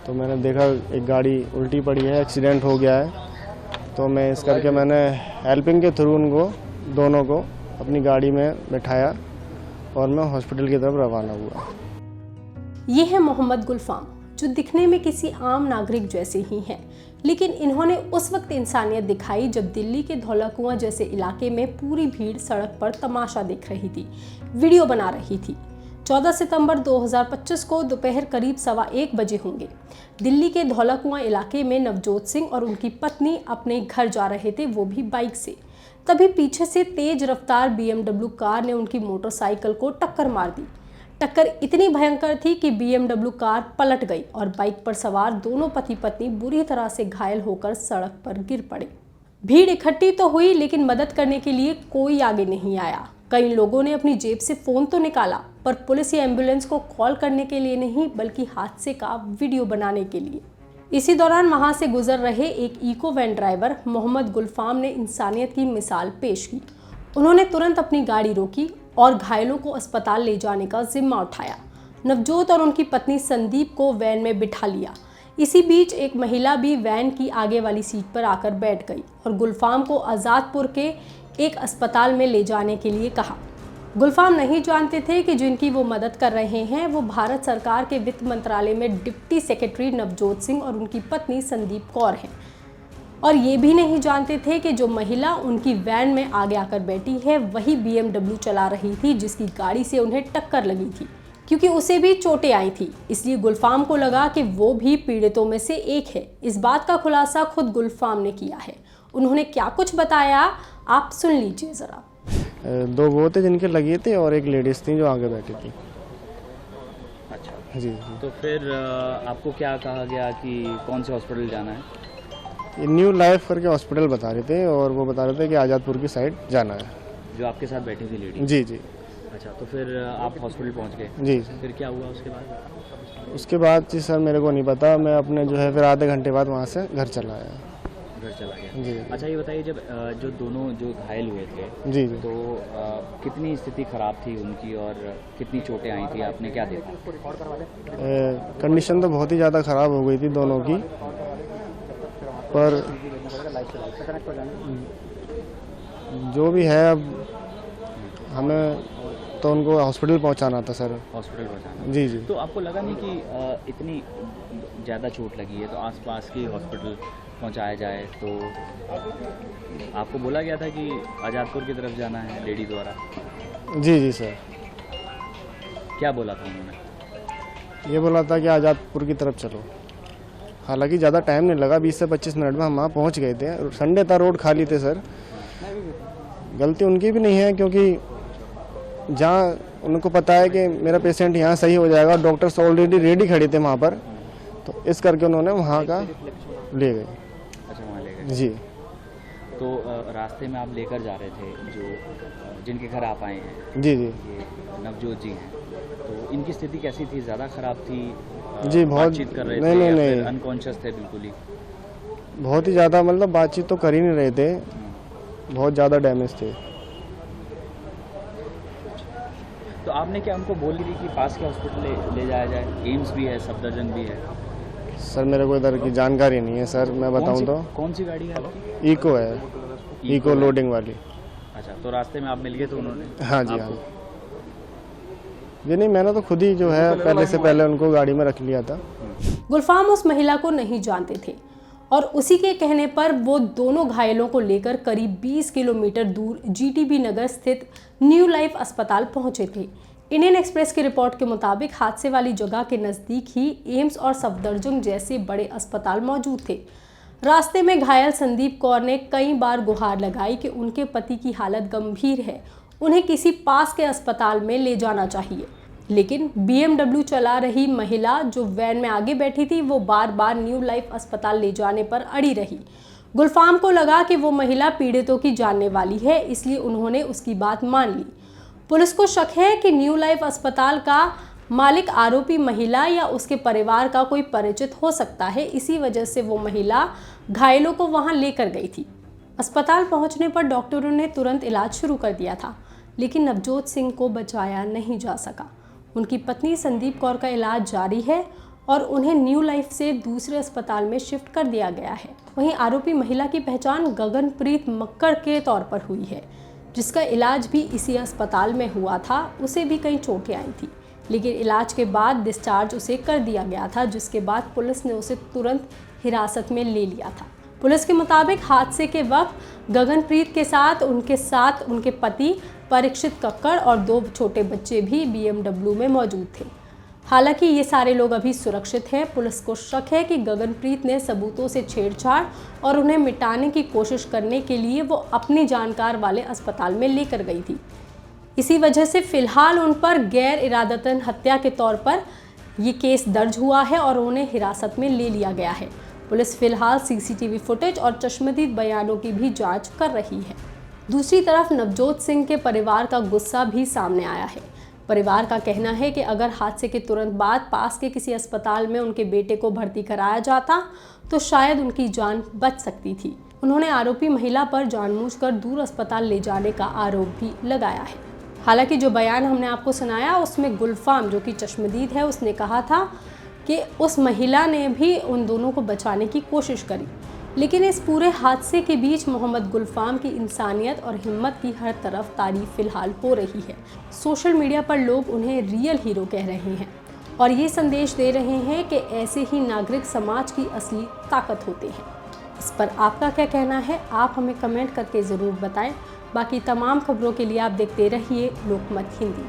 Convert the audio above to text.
तो मैंने देखा एक गाड़ी उल्टी पड़ी है, एक्सीडेंट हो गया है। तो मैं इस करके मैंने हेल्पिंग के थ्रू उनको दोनों को अपनी गाड़ी में बैठाया और मैं हॉस्पिटल की तरफ रवाना हुआ। ये है मोहम्मद गुलफाम, जो दिखने में किसी आम नागरिक जैसे ही हैं, लेकिन इन्होंने उस वक्त इंसानियत दिखाई जब दिल्ली के धौला कुआं जैसे इलाके में पूरी भीड़ सड़क पर तमाशा देख रही थी, वीडियो बना रही थी। 14 सितंबर 2025 को दोपहर करीब 1:15 बजे होंगे। दिल्ली के धौला कुआं इलाके में नवजोत सिंह और उनकी पत्नी अपने घर जा रहे थे, वो भी बाइक से। तभी पीछे से तेज रफ्तार BMW कार ने उनकी मोटरसाइकिल को टक्कर मार दी। टक्कर इतनी भयंकर थी कि BMW कार पलट गई और बाइक पर सवार दोनों पति पत्नी बुरी तरह से घायल होकर सड़क पर गिर पड़े। भीड़ इकट्ठी तो हुई, लेकिन मदद करने के लिए कोई आगे नहीं आया। कई लोगों ने अपनी जेब से फोन तो निकाला, पर पुलिस या एम्बुलेंस को कॉल करने के लिए नहीं, बल्कि हादसे का वीडियो बनाने के लिए। इसी दौरान वहां से गुजर रहे एक इको वैन ड्राइवर मोहम्मद गुलफाम ने इंसानियत की मिसाल पेश की। उन्होंने तुरंत अपनी गाड़ी रोकी और घायलों को अस्पताल ले जाने का जिम्मा उठाया। नवजोत और उनकी पत्नी संदीप को वैन में बिठा लिया। इसी बीच एक महिला भी वैन की आगे वाली सीट पर आकर बैठ गई और गुलफाम को आज़ादपुर के एक अस्पताल में ले जाने के लिए कहा। गुलफाम नहीं जानते थे कि जिनकी वो मदद कर रहे हैं वो भारत सरकार के वित्त मंत्रालय में डिप्टी सेक्रेटरी नवजोत सिंह और उनकी पत्नी संदीप कौर हैं। और ये भी नहीं जानते थे कि जो महिला उनकी वैन में आगे आकर बैठी है वही BMW चला रही थी जिसकी गाड़ी से उन्हें टक्कर लगी थी, क्योंकि उसे भी चोटें आई थी। इसलिए गुलफाम को लगा कि वो भी पीड़ितों में से एक है। इस बात का खुलासा खुद गुलफाम ने किया है। उन्होंने क्या कुछ बताया, आप सुन लीजिए जरा। 2 वो थे जिनके लगे थे और एक लेडीज थी जो आगे बैठी थी। अच्छा जी। तो फिर आपको क्या कहा गया कि कौन से हॉस्पिटल जाना है? ये न्यू लाइफ करके हॉस्पिटल बता रहे थे और वो बता रहे थे कि आज़ादपुर की साइड जाना है। जो आपके साथ बैठी थी लेडी? जी जी। अच्छा, तो फिर आप हॉस्पिटल पहुंच गए? जी। फिर क्या हुआ उसके बाद? उसके बाद जी सर मेरे को नहीं पता, मैं अपने जो है फिर आधे घंटे बाद वहाँ से घर चला आया। घर चला गया? जी। अच्छा, ये बताइए, जब जो दोनों जो घायल हुए थे जी जी। तो कितनी स्थिति खराब थी उनकी और कितनी चोटें आई थी, आपने क्या देखा? कंडीशन तो बहुत ही ज़्यादा ख़राब हो गई थी दोनों की, पर जो भी है अब हमें तो उनको हॉस्पिटल पहुंचाना था सर। हॉस्पिटल पहुंचाना? जी जी। तो आपको लगा नहीं कि इतनी ज़्यादा चोट लगी है तो आसपास के हॉस्पिटल पहुंचाया जाए? तो आपको बोला गया था कि आज़ादपुर की तरफ जाना है लेडी द्वारा? जी जी सर। क्या बोला था उन्होंने? ये बोला था कि आज़ादपुर की तरफ चलो। हालांकि ज़्यादा टाइम नहीं लगा, 20 से 25 मिनट में हम वहाँ पहुँच गए थे। संडे था, रोड खाली थे सर। गलती उनकी भी नहीं है, क्योंकि जहाँ उनको पता है कि मेरा पेशेंट यहाँ सही हो जाएगा, डॉक्टर्स ऑलरेडी रेडी खड़े थे वहाँ पर, तो इस करके उन्होंने वहाँ का ले गए। अच्छा, वहाँ ले गए? जी। तो रास्ते में आप लेकर जा रहे थे जो जिनके घर आप आए हैं? जी जी। ये नवजोत जी हैं, तो इनकी स्थिति कैसी थी? ज़्यादा ख़राब थी? जी बहुत। बातचीत कर रहे थे? नहीं, अनकॉन्शियस थे बिल्कुल ही? बहुत ही ज़्यादा, मतलब बातचीत तो कर ही नहीं रहे थे, बहुत ज़्यादा डैमेज थे। तो आपने क्या उनको बोल दी थी कि पास के हॉस्पिटल ले जाया जाए? एम्स भी है, सफदरजंग भी है। सर मेरे को इधर की जानकारी नहीं है सर, मैं बताऊं तो। कौन सी गाड़ी है आपकी? इको है, इको लोडिंग वाली। अच्छा, तो रास्ते में आप मिल गए तो उन्होंने? हाँ जी। हाँ जी। नहीं, मैंने तो खुद ही जो है पहले उनको गाड़ी में रख लिया था। गुलफाम उस महिला को नहीं जानते थे और उसी के कहने पर वो दोनों घायलों को लेकर करीब 20 किलोमीटर दूर GTB नगर स्थित न्यू लाइफ अस्पताल पहुंचे थे। इंडियन एक्सप्रेस की रिपोर्ट के मुताबिक हादसे वाली जगह के नज़दीक ही एम्स और सफदरजंग जैसे बड़े अस्पताल मौजूद थे। रास्ते में घायल संदीप कौर ने कई बार गुहार लगाई कि उनके पति की हालत गंभीर है, उन्हें किसी पास के अस्पताल में ले जाना चाहिए। लेकिन BMW चला रही महिला जो वैन में आगे बैठी थी वो बार बार न्यू लाइफ अस्पताल ले जाने पर अड़ी रही। गुलफाम को लगा कि वो महिला पीड़ितों की जानने वाली है, इसलिए उन्होंने उसकी बात मान ली। पुलिस को शक है कि न्यू लाइफ अस्पताल का मालिक आरोपी महिला या उसके परिवार का कोई परिचित हो सकता है। इसी वजह से वो महिला घायलों को वहां लेकर गई थी। अस्पताल पहुंचने पर डॉक्टरों ने तुरंत इलाज शुरू कर दिया था, लेकिन नवजोत सिंह को बचाया नहीं जा सका। उनकी पत्नी संदीप कौर का इलाज जारी है और उन्हें न्यू लाइफ से दूसरे अस्पताल में शिफ्ट कर दिया गया है। वहीं आरोपी महिला की पहचान गगनप्रीत मक्कड़ के तौर पर हुई है, जिसका इलाज भी इसी अस्पताल में हुआ था। उसे भी कई चोटें आई थी, लेकिन इलाज के बाद डिस्चार्ज उसे कर दिया गया था, जिसके बाद पुलिस ने उसे तुरंत हिरासत में ले लिया था। पुलिस के मुताबिक हादसे के वक्त गगनप्रीत के साथ उनके पति परीक्षित कक्कड़ और 2 छोटे बच्चे भी BMW में मौजूद थे। हालांकि ये सारे लोग अभी सुरक्षित हैं। पुलिस को शक है कि गगनप्रीत ने सबूतों से छेड़छाड़ और उन्हें मिटाने की कोशिश करने के लिए वो अपनी जानकार वाले अस्पताल में लेकर गई थी। इसी वजह से फिलहाल उन पर गैर इरादतन हत्या के तौर पर ये केस दर्ज हुआ है और उन्हें हिरासत में ले लिया गया है। पुलिस फिलहाल CCTV फुटेज और चश्मदीद बयानों की भी जांच कर रही है। दूसरी तरफ नवजोत सिंह के परिवार का गुस्सा भी सामने आया है। परिवार का कहना है कि अगर हादसे के तुरंत बाद पास के किसी अस्पताल में उनके बेटे को भर्ती कराया जाता तो शायद उनकी जान बच सकती थी। उन्होंने आरोपी महिला पर जानबूझकर दूर अस्पताल ले जाने का आरोप भी लगाया है। हालांकि जो बयान हमने आपको सुनाया उसमें गुलफाम, जो कि चश्मदीद है, उसने कहा था कि उस महिला ने भी उन दोनों को बचाने की कोशिश करी। लेकिन इस पूरे हादसे के बीच मोहम्मद गुलफाम की इंसानियत और हिम्मत की हर तरफ तारीफ फिलहाल हो रही है। सोशल मीडिया पर लोग उन्हें रियल हीरो कह रहे हैं और ये संदेश दे रहे हैं कि ऐसे ही नागरिक समाज की असली ताकत होते हैं। इस पर आपका क्या कहना है, आप हमें कमेंट करके ज़रूर बताएं। बाकी तमाम खबरों के लिए आप देखते रहिए लोकमत हिंदी।